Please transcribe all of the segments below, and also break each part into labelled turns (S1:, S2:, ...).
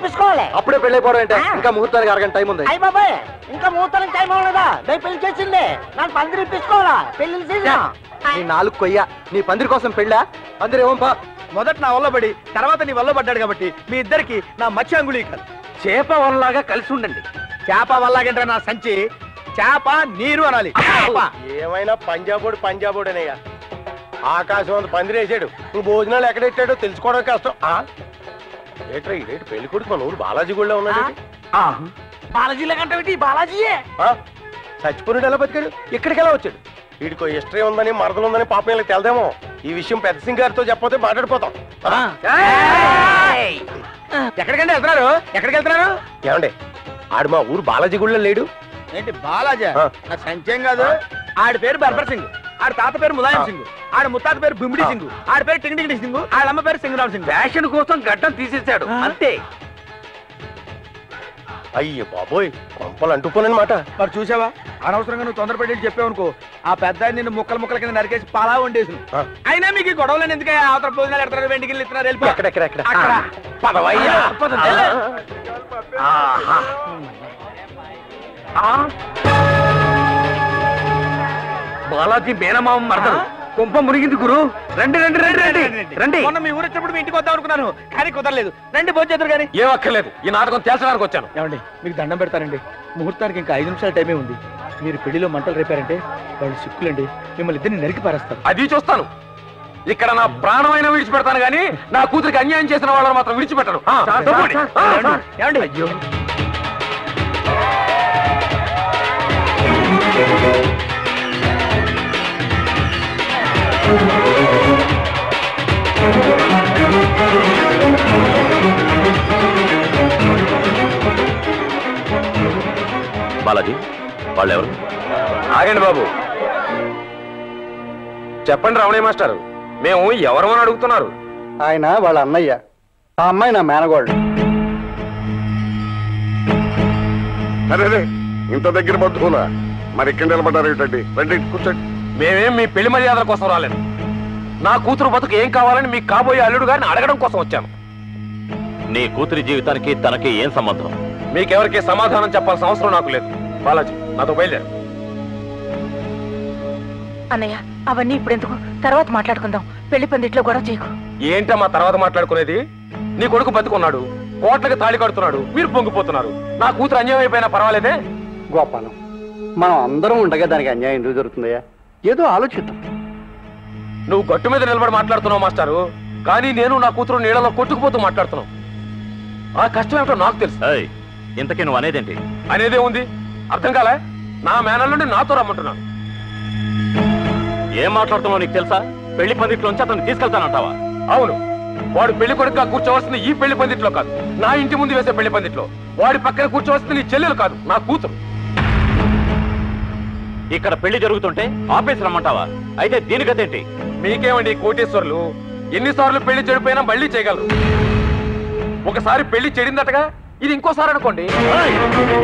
S1: ఇప్పించుకోవాలి.
S2: అప్పుడే పెళ్లి అయిపోవడం అంటే ఇంకా ముహూర్తానికి అరగంట టైం ఉంది.
S1: అయ్యి బాబాయ్ ఇంకా ముహూర్తానికి టైం అవ్వలేదా? దయ పెళ్లి చేసింది నాకు పందిరి ఇప్పించుకోవాలా? పెళ్లి సీజన్.
S2: నీ 4 కొయ్య నీ పందిరి కోసం పెళ్ళా? పందిరి ఏమో
S3: మొదట నా వల్ల పడి తర్వాత నీ వల్ల పడ్డాడు కాబట్టి మీ ఇద్దరికి నా మధ్య అంగుళీకాలు.
S2: చేప వల్లలాగా కలిసి ఉండండి.
S3: చేప వల్లాగంటే నా సంచి చేప నీరు అనాలి.
S4: ఏమైనా పంజాబోడేనయ్యా. ఆకాశం అంత పందిరేసాడు, నువ్వు భోజనాలు ఎక్కడెట్టాడో తెలుసుకోవడం కష్టం. ఏట్రా ఇదేంటి పెళ్లి కొడుకు మన ఊరు బాలాజీ గుడిలో ఉన్నాడు.
S1: బాలాజీలో కంటే బాలాజీయే.
S4: చచ్చిపోయినాడు ఎలా బతికాడు? ఇక్కడికి ఎలా వచ్చాడు? వీడికో హిస్టరీ ఉందని మరదలు ఉందని పాపం వీళ్ళకి తెలదేమో. ఈ విషయం పెద్ద సింగ్ గారితో చెప్పకపోతే మాట్లాడిపోతాం.
S3: ఎక్కడికంటే వెళ్తున్నారు? ఎక్కడికి వెళ్తున్నారు?
S4: ఏమండి ఆడు మా ఊరు బాలాజీ గుడిలో లేడు.
S3: ఏంటి బాలాజీ? నా సంచయం కాదు. ఆడి పేరు బర్బర్ సింగ్, ఆడి తాత పేరు ములాయం సింగ్, ఆడి ముత్తాత పేరు బిమిడి సింగ్, ఆడి పేరు టింగిడి సింగ్, ఆడమ్మ పేరు సింగరావు సింగ్.
S2: ఫ్యాషన్ కోసం గడ్డం తీసేశాడు అంతే.
S4: అయ్యో బాబోయ్ కొంపలు అంటుకోనమాట.
S3: మరి చూసావా, అనవసరంగా నువ్వు తొందరపడి చెప్పావు అనుకో, ఆ పెద్ద నిన్ను ముక్కల కింద నరికేసి పాలా వండేసి. అయినా మీకు గొడవలు ఎందుకు? అవతల భోజనాలు ఎడతారు, వెండికి ఇస్తున్నారు.
S2: బాలాజీ మేనమామ మరదలు కుంప మురిగింది గురు. రండి రండి రండి రండి రండి.
S3: మొన్న మీ ఊరు వచ్చినప్పుడు మీ ఇంటికి వద్దాం అనుకున్నాను, కానీ కుదరలేదు. రండి భోజనం చేద్దరు. కానీ
S2: ఏం అక్కర్లేదు, ఈ నాటకం తేల్చడానికి వచ్చాను.
S3: ఏమండి మీకు దండం పెడతానండి, ముహూర్తానికి ఇంకా 5 నిమిషాల టైమే ఉంది. మీరు పెళ్లిలో మంటలు రేపారంటే వాళ్ళు సిక్కులండి, మిమ్మల్ని ఇద్దరిని నరికి పారేస్తారు.
S2: అది చూస్తాను. ఇక్కడ నా ప్రాణమైన విడిచిపెడతాను కానీ నా కూతురికి అన్యాయం చేసిన వాళ్ళని మాత్రం విడిచిపెట్టను.
S3: ఏమండి? అయ్యో
S5: బాలాజీ వాళ్ళు ఎవరు?
S2: ఆగండి బాబు, చెప్పండి రమణయ్య మాస్టర్, మేము ఎవరమని అడుగుతున్నారు?
S6: ఆయన వాళ్ళ అన్నయ్య, ఆ అమ్మాయి నా మేనగోళ్ళు.
S7: అరే ఇంత దగ్గర బంధువునా? మరి ఇక్కడ నిలబడ్డారు ఏంటండి? రండి కూర్చోండి.
S2: మేమేం మీ పెళ్లి మర్యాదల కోసం రాలేదు. నా కూతురు బతుకు ఏం కావాలని మీకు కాబోయే అల్లుడు గారిని అడగడం కోసం వచ్చాను.
S5: నీ కూతురి జీవితానికి తనకి ఏం సంబంధం?
S2: మీకెవరికి సమాధానం చెప్పాల్సిన అవసరం నాకు లేదు. బాలాజీ నాతో బయలుదేరు.
S8: అన్నయ్య అవన్నీ ఇప్పుడు ఎందుకు, తర్వాత మాట్లాడుకుందాం. పెళ్లి పందిట్లో గొడవ చేయకు.
S2: ఏంటమ్మా తర్వాత మాట్లాడుకునేది? నీ కొడుకు బతుకున్నాడు, కోట్లకి తాళి కడుతున్నాడు, మీరు పొంగిపోతున్నారు. నా కూతురు అన్యాయం అయిపోయినా పర్వాలేదే?
S6: గోపాలం, మనం అందరం ఉండగా దానికి అన్యాయం ఎందుకు జరుగుతుందయ్యా? ఏదో ఆలోచిద్దాం.
S2: నువ్వు గట్టు మీద నిలబడి మాట్లాడుతున్నావు మాస్టారు, కానీ నేను నా కూతురు నీళ్ళలో కొట్టుకుపోతూ మాట్లాడుతున్నావు. ఆ కష్టం ఏమిటో నాకు తెలుసు.
S5: ఇంతకీ నువ్వు అనేదేంటి?
S2: అనేదే ఉంది, అర్థం కాలే? నా మేనల్లుండి నాతో రమ్మంటున్నాను.
S5: ఏం మాట్లాడుతున్నావు నీకు తెలుసా? పెళ్లి పందిట్లోంచి అతను తీసుకెళ్తానంటావా?
S2: అవును, వాడు పెళ్లి కొడుకుగా కూర్చోవలసింది ఈ పెళ్లి పందిట్లో కాదు, నా ఇంటి ముందు వేసే పెళ్లి పందిట్లో. వాడి పక్కన కూర్చోవలసింది నీ చెల్లెలు కాదు, నా కూతురు.
S5: ఇక్కడ పెళ్లి జరుగుతుంటే ఆపేసి రమ్మంటావా? అయితే దీనికదేంటి?
S2: మీకేమండి కోటేశ్వర్లు, ఎన్నిసార్లు పెళ్లి చెడిపోయినా మళ్ళీ చేయగలరు. ఒకసారి పెళ్లి చెడిందటగా, ఇది ఇంకోసారి అనుకోండి.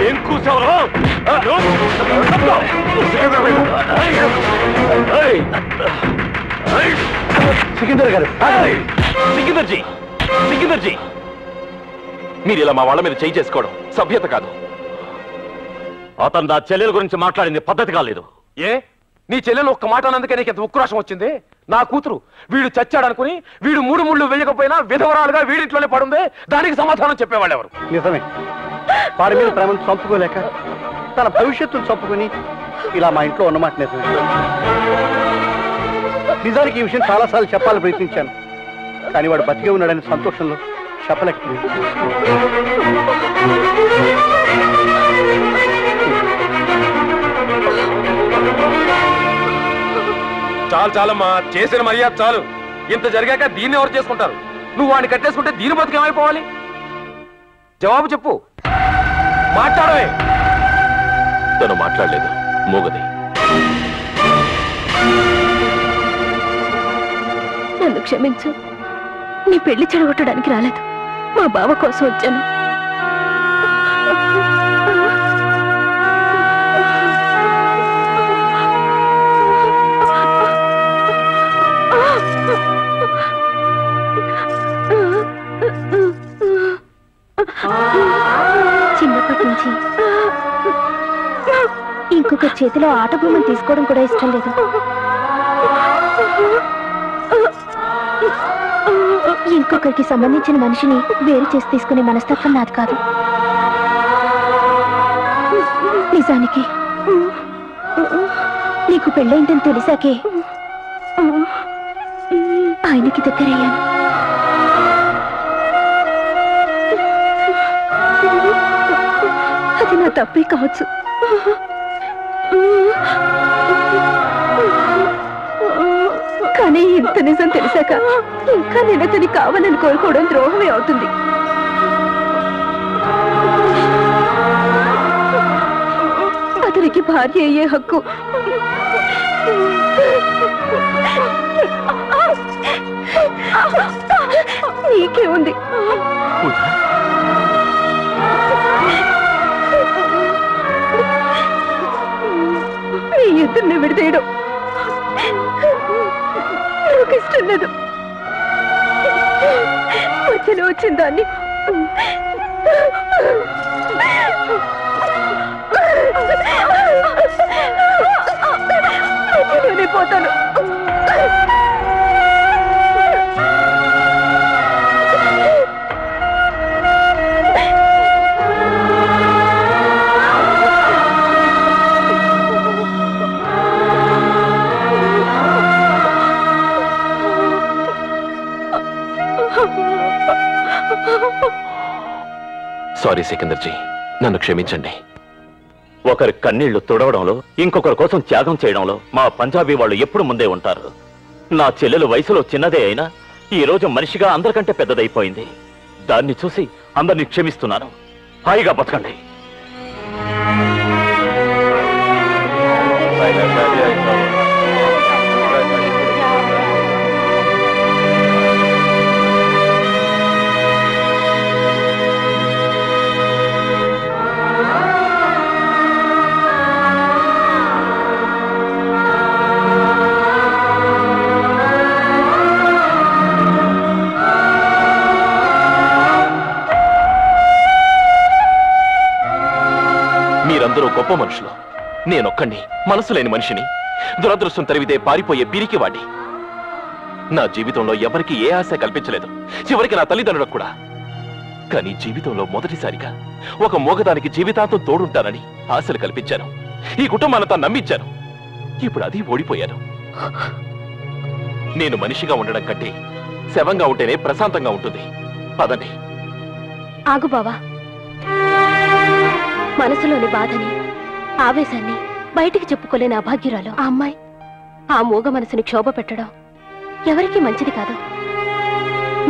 S5: ఏం కూర్చోవరు?
S6: సికిందర్ గారు,
S5: సికిందర్జీ, మీరు ఇలా మా వాళ్ళ మీద చేయి చేసుకోవడం సభ్యత కాదు. అతను నా చెల్లెల గురించి మాట్లాడింది పద్ధతి కాలేదు.
S2: ఏ నీ చెల్లెలు ఒక్క మాట అన్నందుకే నీకు ఎంత ఉక్రోషం వచ్చింది? నా కూతురు వీడు చచ్చాడనుకుని వీడు 3 ముళ్ళు వెళ్ళకపోయినా విధవరాలుగా వీడింట్లోనే పడుందే, దానికి సమాధానం చెప్పేవాళ్ళు ఎవరు?
S6: నిజమే, వాడి మీద ప్రేమను చంపుకోలేక తన భవిష్యత్తును చంపుకుని ఇలా మా ఇంట్లో ఉన్నమాట నిజమే. నిజానికి ఈ విషయం చాలాసార్లు చెప్పాలని ప్రయత్నించాను, కానీ వాడు బతికే ఉన్నాడని సంతోషంలో చెప్పలేకపోయింది.
S2: చాలు చాలమ్మా, చేసిన మర్యాద చాలు. ఇంత జరిగాక దీన్ని ఎవరు చేసుకుంటారు? నువ్వు వాడిని కట్టేసుకుంటే దీని బతికేమైపోవాలి? జవాబు చెప్పు, మాట్లాడవే.
S5: తను మాట్లాడలేదు, మూగది.
S8: నన్ను క్షమించు, నీ పెళ్లి చెడగొట్టడానికి రాలేదు, మా బావ కోసం వచ్చాను. ఇంకొక చేతిలో ఆట బొమ్మను తీసుకోవడం కూడా ఇష్టం లేదు. ఇంకొకరికి సంబంధించిన మనిషిని వేరు చేసి తీసుకునే మనస్తత్వం నాది కాదు. నిజానికి నీకు పెళ్ళైందని తెలిసాకే ఆయనకి దగ్గరయ్యాను. అది నా తప్పే కావచ్చు. కానీ ఇంత నిజం తెలిసాక ఇంకా నేను అతని కావాలని కోరుకోవడం ద్రోహమే అవుతుంది. అతనికి భార్య అయ్యే హక్కు నీకే ఉంది. మీ ఇద్దరిని విడదీయడం నాకు ఇష్టం లేదు. మధ్యలో వచ్చిన దాన్ని మధ్యలోనే పోతాను.
S5: సారీ సికిందర్జీ, నన్ను క్షమించండి. ఒకరి కన్నీళ్లు తుడవడంలో, ఇంకొకరి కోసం త్యాగం చేయడంలో మా పంజాబీ వాళ్ళు ఎప్పుడు ముందే ఉంటారు. నా చెల్లెలు వయసులో చిన్నదే అయినా ఈ రోజు మనిషిగా అందరికంటే పెద్దదైపోయింది. దాన్ని చూసి అందరినీ క్షమిస్తున్నాను. హాయిగా బతకండి. మీరందరూ గొప్ప మనుషులు. నేనొక్కడిని మనసు లేని మనిషిని, దురదృష్టం తరివితే పారిపోయే పిరికివాడి. నా జీవితంలో ఎవరికి ఏ ఆశ కల్పించలేదు, చివరికి నా తల్లిదండ్రులకు కూడా. కానీ జీవితంలో మొదటిసారిగా ఒక మూగదానికి జీవితాంతం తోడుంటానని ఆశలు కల్పించాను. ఈ కుటుంబానంతా నమ్మించాను. ఇప్పుడు అది ఓడిపోయాను. నేను మనిషిగా ఉండడం కంటే శవంగా ఉంటేనే ప్రశాంతంగా ఉంటుంది. పదండి.
S8: ఆగు బావా. మనసులోని బాధని, ఆవేశాన్ని బయటికి చెప్పుకోలేని అభాగ్యురాలు ఆ అమ్మాయి. ఆ మూగ మనసుని క్షోభ పెట్టడం ఎవరికీ మంచిది కాదు.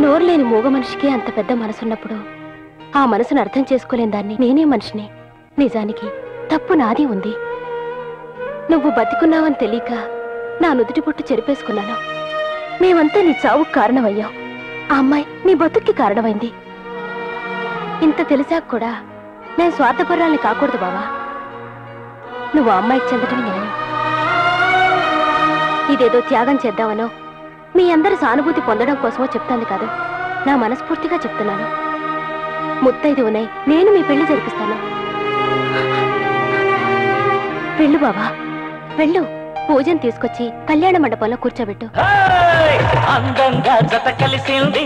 S8: నోరులేని మూగ మనిషికి అంత పెద్ద మనసున్నప్పుడు ఆ మనసును అర్థం చేసుకోలేని దాన్ని నేనే మనిషిని. నిజానికి తప్పు నాది ఉంది. నువ్వు బతికున్నావని తెలియక నా నుదుటి పొట్టు చెరిపేసుకున్నాను. మేమంతా నీ చావుకు కారణమయ్యాం. ఆ అమ్మాయి నీ బతుక్కి కారణమైంది. ఇంత తెలిసాక కూడా నేను స్వార్థపరాల్ని కాకూడదు బావా. నువ్వు ఆ అమ్మాయికి చెందటం న్యాయం. ఇదేదో త్యాగం చేద్దామనో మీ అందరి సానుభూతి పొందడం కోసమో చెప్తాను కాదు. నా మనస్ఫూర్తిగా చెప్తున్నాను. ముత్తైదు ఉన్నాయి, నేను మీ పెళ్లి జరిపిస్తాను. వెళ్ళు బావా, వెళ్ళు. పూజను తీసుకొచ్చి కళ్యాణ మండపంలో కూర్చోబెట్టు.
S9: అందంగా జత కలిసింది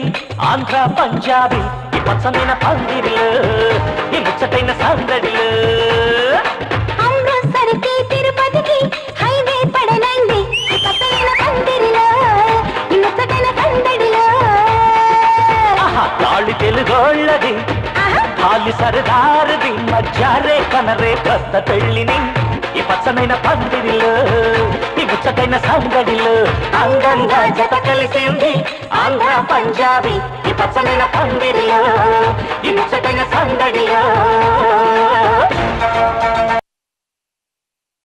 S9: ఆంధ్ర పంజాబీ, ఈ పచ్చమైన పందిరిలో, ఈ ముచ్చటైన సందడిలో.
S10: అమృత్సర్కి తిరుపతికి హైవే పడనండి, ఈ పచ్చమైన పందిరిలో, ఈ ముచ్చటైన సందడిలో.
S9: గాలి తెలుగోళ్ళది, గాలి సరదారది, మధ్యారే కనరే కొత్త పెళ్లిని, ఈ పచ్చమైన పందిరిలో, ఈ ముచ్చటైన సందడిలో. అందంగా జత కలిసింది ఆంధ్ర పంజాబీ, ఈ పచ్చమైన పందిరిలో, ఈ ముచ్చటైన సందడిలో.